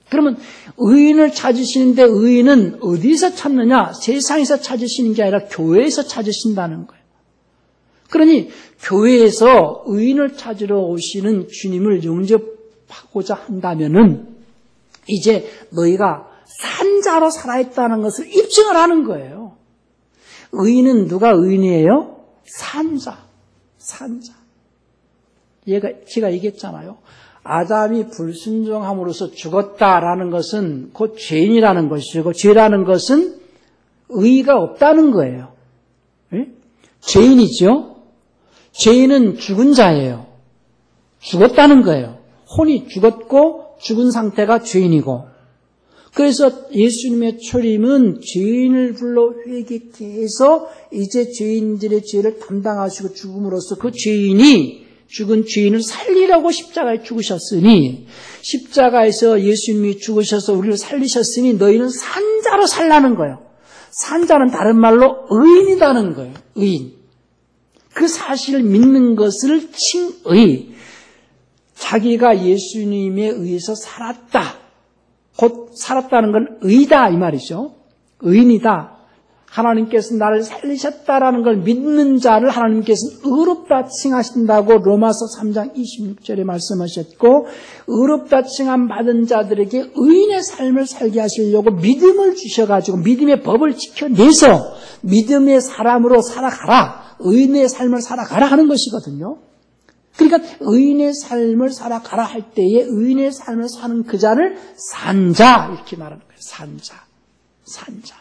그러면 의인을 찾으시는데 의인은 어디서 찾느냐? 세상에서 찾으시는 게 아니라 교회에서 찾으신다는 거예요. 그러니 교회에서 의인을 찾으러 오시는 주님을 영접하고자 한다면은 이제 너희가 산자로 살아있다는 것을 입증을 하는 거예요. 의인은 누가 의인이에요? 산자. 제가 얘기했잖아요. 아담이 불순종함으로써 죽었다라는 것은 곧 죄인이라는 것이고, 죄라는 것은 의의가 없다는 거예요. 네? 죄인이죠. 죄인은 죽은 자예요. 죽었다는 거예요. 혼이 죽었고 죽은 상태가 죄인이고, 그래서 예수님의 초림은 죄인을 불러 회개케 해서 이제 죄인들의 죄를 담당하시고 죽음으로써 그 죄인이 죽은 죄인을 살리라고 십자가에 죽으셨으니, 십자가에서 예수님이 죽으셔서 우리를 살리셨으니 너희는 산자로 살라는 거예요. 산자는 다른 말로 의인이라는 거예요. 의인. 그 사실을 믿는 것을 칭의. 자기가 예수님에 의해서 살았다. 곧 살았다는 건 의다 이 말이죠. 의인이다. 하나님께서 나를 살리셨다라는 걸 믿는 자를 하나님께서는 의롭다 칭하신다고 로마서 3장 26절에 말씀하셨고, 의롭다 칭함 받은 자들에게 의인의 삶을 살게 하시려고 믿음을 주셔가지고 믿음의 법을 지켜내서 믿음의 사람으로 살아가라, 의인의 삶을 살아가라 하는 것이거든요. 그러니까 의인의 삶을 살아가라 할 때에 의인의 삶을 사는 그 자를 산자 이렇게 말하는 거예요. 산자.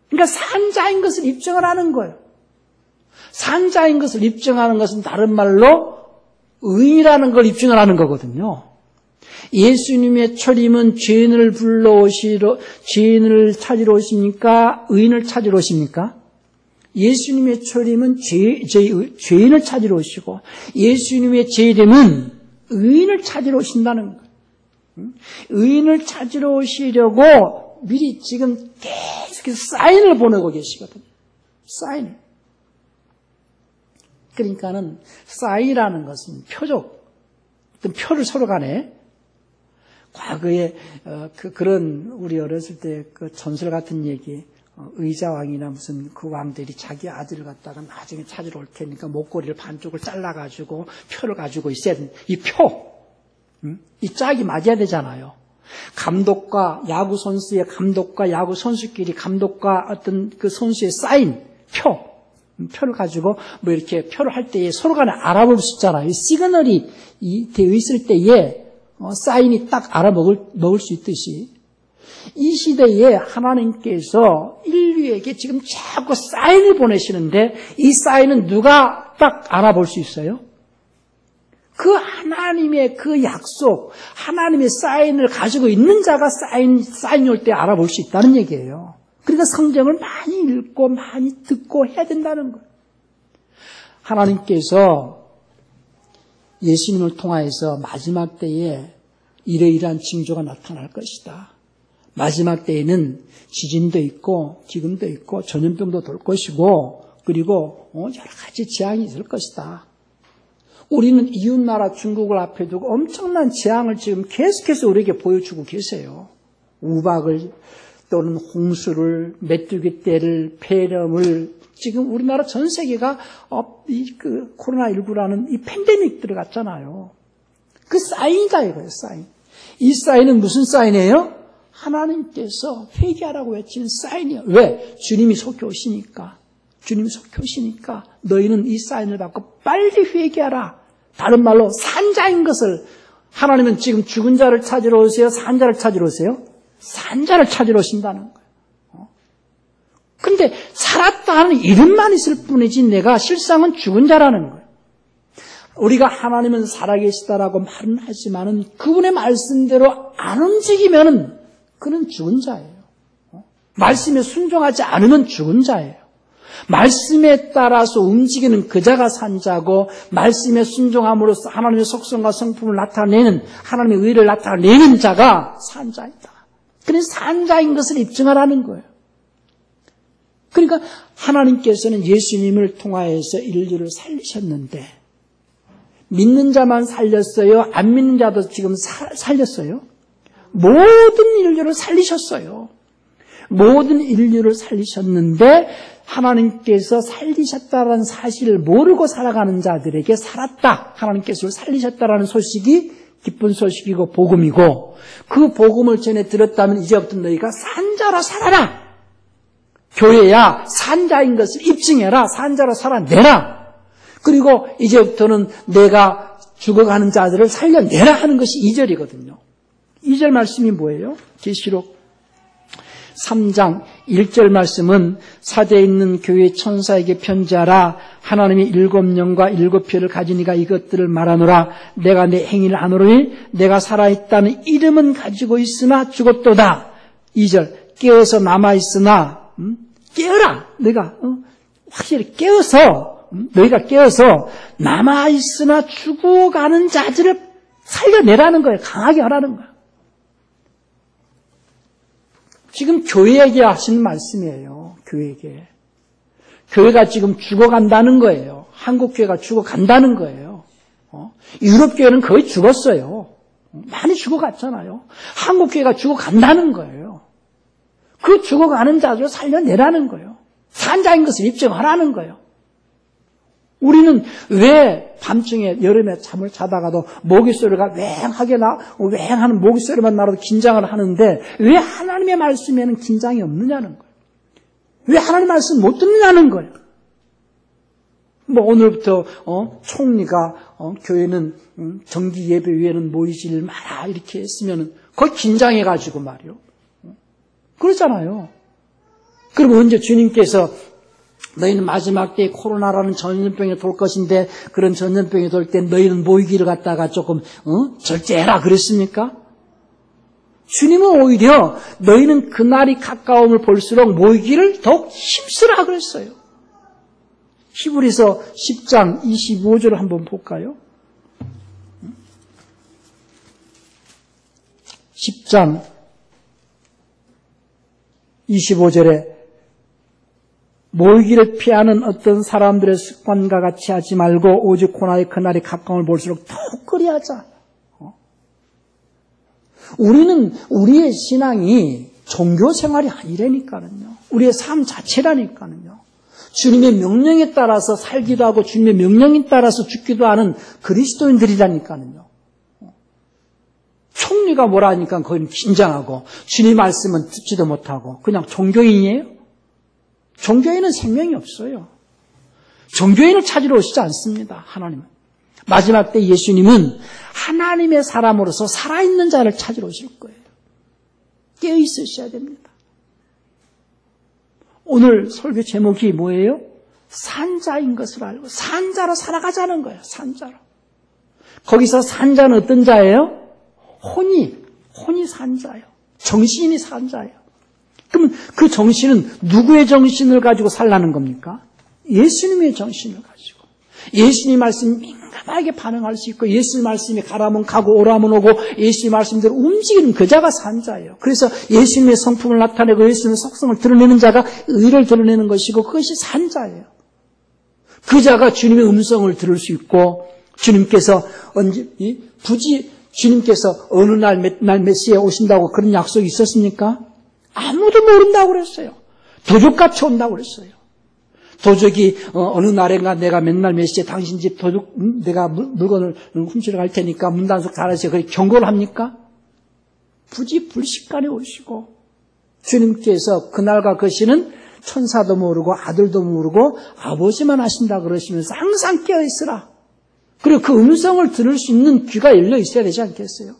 그러니까 산자인 것을 입증을 하는 거예요. 산자인 것을 입증하는 것은 다른 말로 의인이라는 걸 입증을 하는 거거든요. 예수님의 초림은 죄인을 찾으러 오십니까? 의인을 찾으러 오십니까? 예수님의 초림은 죄인을 찾으러 오시고, 예수님의 재림은 의인을 찾으러 오신다는 거예요. 의인을 찾으러 오시려고 미리 지금 계속해서 사인을 보내고 계시거든요. 사인. 그러니까는 사인이라는 것은 표적, 어떤 표를 서로 간에, 과거에 그런 우리 어렸을 때 그 전설 같은 얘기, 의자왕이나 무슨 그 왕들이 자기 아들을 갖다가 나중에 찾으러 올 테니까 목걸이를 반쪽을 잘라가지고 표를 가지고 있어야 된다. 이 표, 이 짝이 맞아야 되잖아요. 감독과 야구 선수의 감독과 야구 선수끼리 감독과 어떤 그 선수의 사인, 표를 가지고 뭐 이렇게 표를 할 때에 서로 간에 알아볼 수 있잖아요. 시그널이 되어 있을 때에 사인이 딱 알아먹을 수 있듯이, 이 시대에 하나님께서 인류에게 지금 자꾸 사인을 보내시는데, 이 사인은 누가 딱 알아볼 수 있어요? 그 하나님의 그 약속, 하나님의 사인을 가지고 있는 자가 사인이 올 때 알아볼 수 있다는 얘기예요. 그러니까 성경을 많이 읽고 많이 듣고 해야 된다는 거예요. 하나님께서 예수님을 통하여서 마지막 때에 이러이러한 징조가 나타날 것이다. 마지막 때에는 지진도 있고 기근도 있고 전염병도 돌 것이고, 그리고 여러 가지 재앙이 있을 것이다. 우리는 이웃나라 중국을 앞에 두고 엄청난 재앙을 지금 계속해서 우리에게 보여주고 계세요. 우박을 또는 홍수를, 메뚜기떼를, 폐렴을, 지금 우리나라 전 세계가 그 코로나19라는 이 팬데믹 들어갔잖아요. 그 사인이다 이거예요, 사인. 이 사인은 무슨 사인이에요? 하나님께서 회개하라고 외치는 사인이에요. 왜? 주님이 속히 오시니까. 주님이 속히 오시니까 너희는 이 사인을 받고 빨리 회개하라. 다른 말로 산자인 것을, 하나님은 지금 죽은 자를 찾으러 오세요? 산자를 찾으러 오세요? 산자를 찾으러 오신다는 거예요. 근데 살았다 하는 이름만 있을 뿐이지 내가 실상은 죽은 자라는 거예요. 우리가 하나님은 살아계시다라고 말은 하지만은 그분의 말씀대로 안 움직이면은 그는 죽은 자예요. 말씀에 순종하지 않으면 죽은 자예요. 말씀에 따라서 움직이는 그 자가 산자고, 말씀에 순종함으로써 하나님의 속성과 성품을 나타내는, 하나님의 의를 나타내는 자가 산자이다. 그래서 산자인 것을 입증하라는 거예요. 그러니까 하나님께서는 예수님을 통하여서 인류를 살리셨는데, 믿는 자만 살렸어요? 안 믿는 자도 지금 살렸어요? 모든 인류를 살리셨어요. 모든 인류를 살리셨는데 하나님께서 살리셨다라는 사실을 모르고 살아가는 자들에게 살았다. 하나님께서 살리셨다라는 소식이 기쁜 소식이고 복음이고, 그 복음을 전해 들었다면 이제부터 너희가 산자로 살아라. 교회야 산자인 것을 입증해라. 산자로 살아내라. 그리고 이제부터는 내가 죽어가는 자들을 살려내라 하는 것이 2절이거든요. 2절 말씀이 뭐예요? 계시록 3장 1절 말씀은 사대에 있는 교회 천사에게 편지하라. 하나님이 7영과 7표를 가지니가 이것들을 말하노라. 내가 내 행위를 아노니 내가 살아있다는 이름은 가지고 있으나 죽었도다. 2절 깨어서 남아있으나 깨어라. 너희가 확실히 깨어서 너희가 깨어서 남아있으나 죽어가는 자들을 살려내라는 거예요. 강하게 하라는 거예요. 지금 교회에게 하시는 말씀이에요. 교회에게. 교회가 지금 죽어간다는 거예요. 한국 교회가 죽어간다는 거예요. 유럽 교회는 거의 죽었어요. 많이 죽어갔잖아요. 한국 교회가 죽어간다는 거예요. 그 죽어가는 자들을 살려내라는 거예요. 산자인 것을 입증하라는 거예요. 우리는 왜 밤중에 여름에 잠을 자다가도 모기 소리가 왱하는 모기 소리만 나도 긴장을 하는데 왜 하나님의 말씀에는 긴장이 없느냐는 거예요. 왜 하나님의 말씀 못 듣느냐는 거예요. 오늘부터 총리가 교회는 정기 예배 위에는 모이질 마라 이렇게 했으면은 거의 긴장해가지고 말이요. 그렇잖아요. 그럼 언제 주님께서 너희는 마지막 때에 코로나라는 전염병이 돌 것인데 그런 전염병이 돌 때 너희는 모이기를 갖다가 조금 절제해라 그랬습니까? 주님은 오히려 너희는 그날이 가까움을 볼수록 모이기를 더욱 힘쓰라 그랬어요. 히브리서 10장 25절을 한번 볼까요? 10장 25절에 모이기를 피하는 어떤 사람들의 습관과 같이 하지 말고 오직 고난의 그날이 가까움을 볼수록 더욱 그리하자. 우리는 우리의 신앙이 종교 생활이 아니라니까요. 우리의 삶 자체라니까요. 주님의 명령에 따라서 살기도 하고 주님의 명령에 따라서 죽기도 하는 그리스도인들이라니까요. 총리가 뭐라 하니까 거기는 긴장하고 주님 말씀은 듣지도 못하고 그냥 종교인이에요? 종교인은 생명이 없어요. 종교인을 찾으러 오시지 않습니다. 하나님은. 마지막 때 예수님은 하나님의 사람으로서 살아있는 자를 찾으러 오실 거예요. 깨어있으셔야 됩니다. 오늘 설교 제목이 뭐예요? 산자인 것을 알고 산자로 살아가자는 거예요. 산자로. 거기서 산자는 어떤 자예요? 혼이 산자예요. 정신이 산자예요. 그럼 그 정신은 누구의 정신을 가지고 살라는 겁니까? 예수님의 정신을 가지고. 예수님 말씀에 민감하게 반응할 수 있고 예수님 말씀에 가라면 가고 오라면 오고 예수님 말씀대로 움직이는 그 자가 산자예요. 그래서 예수님의 성품을 나타내고 예수님의 속성을 드러내는 자가 의를 드러내는 것이고 그것이 산자예요. 그 자가 주님의 음성을 들을 수 있고 주님께서 주님께서 어느 날 몇 시에 오신다고 그런 약속이 있었습니까? 아무도 모른다고 그랬어요. 도둑같이 온다고 그랬어요. 도적이 어느 날인가 내가 맨날 몇 시에 당신 집 내가 물건을 훔치러 갈 테니까 문단속 달아서 그렇게 경고를 합니까? 부지불식간에 오시고 주님께서 그날과 그 시는 천사도 모르고 아들도 모르고 아버지만 하신다 그러시면서 항상 깨어있으라. 그리고 그 음성을 들을 수 있는 귀가 열려 있어야 되지 않겠어요?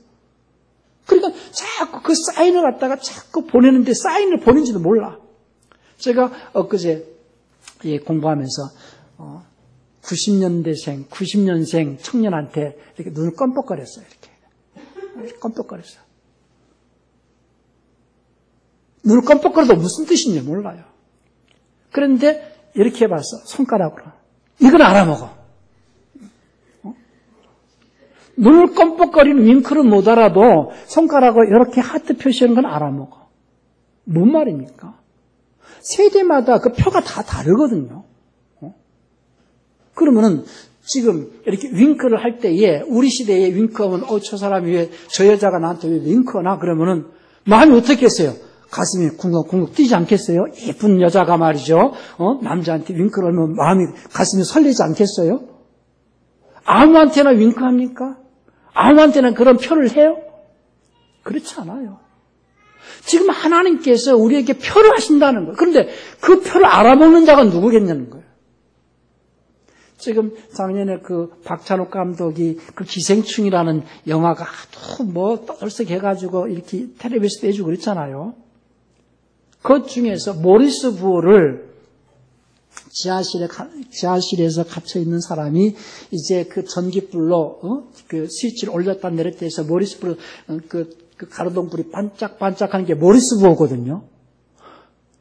그러니까 자꾸 그 사인을 갖다가 자꾸 보내는데 사인을 보낸지도 몰라. 제가 엊그제 공부하면서 90년생 청년한테 이렇게 눈을 껌뻑거렸어요. 이렇게 껌뻑거렸어요. 눈을 껌뻑거려도 무슨 뜻인지 몰라요. 그런데 이렇게 해봤어. 손가락으로. 이건 알아먹어. 눈을 껌뻑거리는 윙크는 못 알아도 손가락으로 이렇게 하트 표시하는 건 알아먹어. 뭔 말입니까? 세대마다 그 표가 다 다르거든요. 그러면은 지금 이렇게 윙크를 할 때에 우리 시대에 윙크하면 저 사람이 왜 저 여자가 나한테 왜 윙크하나 그러면은 마음이 어떻겠어요? 가슴이 쿵쿵쿵 뛰지 않겠어요? 예쁜 여자가 말이죠. 남자한테 윙크를 하면 가슴이 설레지 않겠어요? 아무한테나 윙크합니까? 아무한테나 그런 표를 해요? 그렇지 않아요. 지금 하나님께서 우리에게 표를 하신다는 거예요. 그런데 그 표를 알아보는 자가 누구겠냐는 거예요. 지금 작년에 그 박찬욱 감독이 그 기생충이라는 영화가 또 떠들썩해가지고 이렇게 텔레비에서 빼주고 그랬잖아요. 그 중에서 모리스 부어를 지하실에서 갇혀있는 사람이 이제 그 전기불로 그 스위치를 올렸다 내렸다 해서 모리스 부어 그 가로등불이 반짝반짝하는 게 모리스 부어거든요.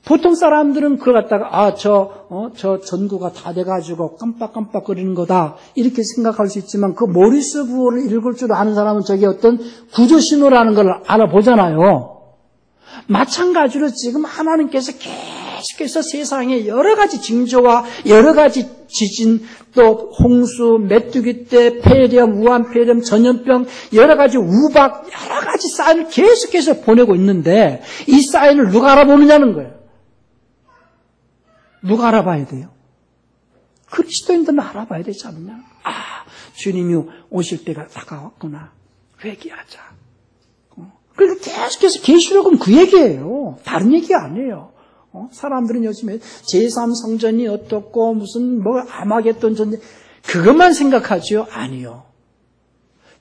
보통 사람들은 그걸 갖다가 저 전구가 다 돼가지고 깜빡깜빡거리는 거다 이렇게 생각할 수 있지만 그 모리스 부어를 읽을 줄 아는 사람은 저게 어떤 구조신호라는 걸 알아보잖아요. 마찬가지로 지금 하나님께서 계속해서 세상에 여러 가지 징조와 여러 가지 지진, 또 홍수, 메뚜기 떼, 폐렴, 우한폐렴, 전염병, 여러 가지 우박, 여러 가지 사인을 계속해서 보내고 있는데 이 사인을 누가 알아보느냐는 거예요. 누가 알아봐야 돼요? 그리스도인들은 알아봐야 되지 않느냐? 주님이 오실 때가 다가왔구나. 회개하자. 그러니까 계속해서 계시록은 그 얘기예요. 다른 얘기 아니에요. 사람들은 요즘에 제3성전이 어떻고 무슨 아마겟돈 전쟁 그것만 생각하죠. 아니요.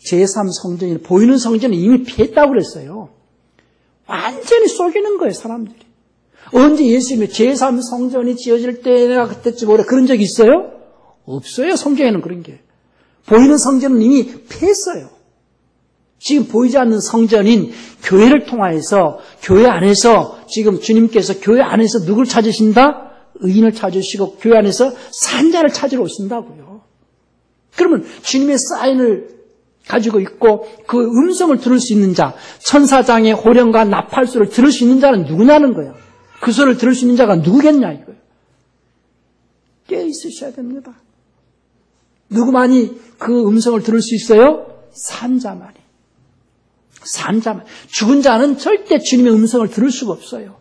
제3성전이 보이는 성전은 이미 피했다고 그랬어요. 완전히 속이는 거예요. 사람들이. 언제 예수님이 제3성전이 지어질 때 내가 그때쯤 오래 그런 적이 있어요? 없어요. 성경에는 그런 게. 보이는 성전은 이미 피했어요. 지금 보이지 않는 성전인 교회를 통하여서 교회 안에서 지금 주님께서 교회 안에서 누굴 찾으신다? 의인을 찾으시고 교회 안에서 산자를 찾으러 오신다고요. 그러면 주님의 사인을 가지고 있고 그 음성을 들을 수 있는 자, 천사장의 호령과 나팔소를 들을 수 있는 자는 누구냐는 거예요. 그 소리를 들을 수 있는 자가 누구겠냐 이거예요. 깨어 있으셔야 됩니다. 누구만이 그 음성을 들을 수 있어요? 산자만이. 산자만. 죽은 자는 절대 주님의 음성을 들을 수가 없어요.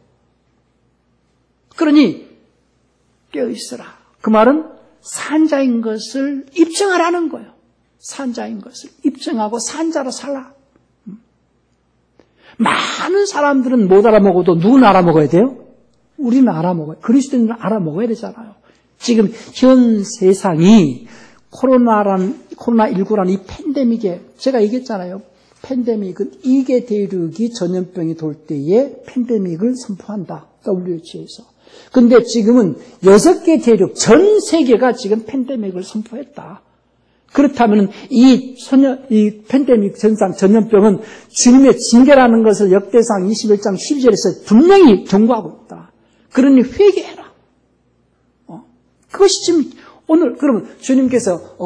그러니 깨어있으라. 그 말은 산자인 것을 입증하라는 거예요. 산자인 것을 입증하고 산자로 살라. 많은 사람들은 못 알아먹어도 누구는 알아먹어야 돼요? 우리는 알아먹어요. 그리스도인은 알아먹어야 되잖아요. 지금 현 세상이 코로나19라는 이 팬데믹에 제가 얘기했잖아요. 팬데믹은 2개 대륙이 전염병이 돌 때에 팬데믹을 선포한다. WHO에서. 근데 지금은 6개 대륙, 전 세계가 지금 팬데믹을 선포했다. 그렇다면 이 팬데믹 전염병은 주님의 징계라는 것을 역대상 21장 12절에서 분명히 경고하고 있다. 그러니 회개해라. 그것이 지금 오늘 그러면 주님께서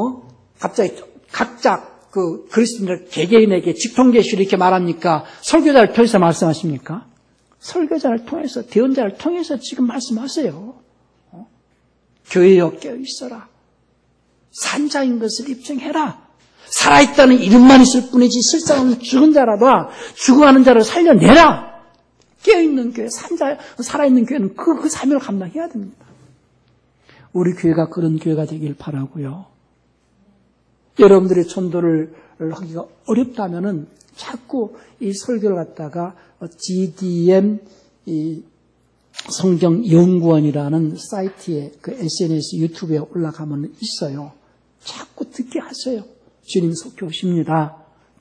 갑자기 각자 그 그리스도인들 개개인에게 직통계시를 이렇게 말합니까? 설교자를 통해서 말씀하십니까? 설교자를 통해서 대언자를 통해서 지금 말씀하세요. 교회여 깨어 있어라. 산자인 것을 입증해라. 살아있다는 이름만 있을 뿐이지 실상은 죽은 자라도 죽어가는 자를 살려내라. 깨어있는 교회, 살아있는 교회는 그 사명을 감당해야 됩니다. 우리 교회가 그런 교회가 되길 바라고요. 여러분들의 전도를 하기가 어렵다면은 자꾸 이 설교를 갖다가 GDM 성경연구원이라는 사이트에 그 SNS 유튜브에 올라가면 있어요. 자꾸 듣게 하세요. 주님 속히 오십니다.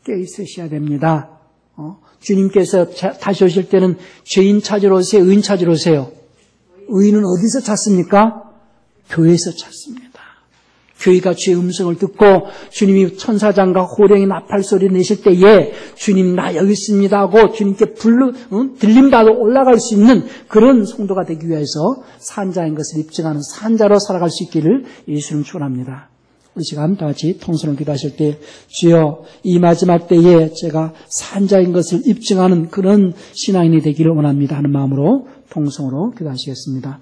깨어 있으셔야 됩니다. 주님께서 다시 오실 때는 죄인 찾으러 오세요? 의인 찾으러 오세요? 의인은 어디서 찾습니까? 교회에서 찾습니다. 교회가 주의 음성을 듣고 주님이 천사장과 호령의 나팔소리 내실 때에 주님 나 여기 있습니다 하고 주님께 들림받아 올라갈 수 있는 그런 성도가 되기 위해서 산자인 것을 입증하는 산자로 살아갈 수 있기를 예수님 축원합니다. 우리 시간 다 같이 통성을 기도하실 때 주여 이 마지막 때에 제가 산자인 것을 입증하는 그런 신앙인이 되기를 원합니다 하는 마음으로 통성으로 기도하시겠습니다.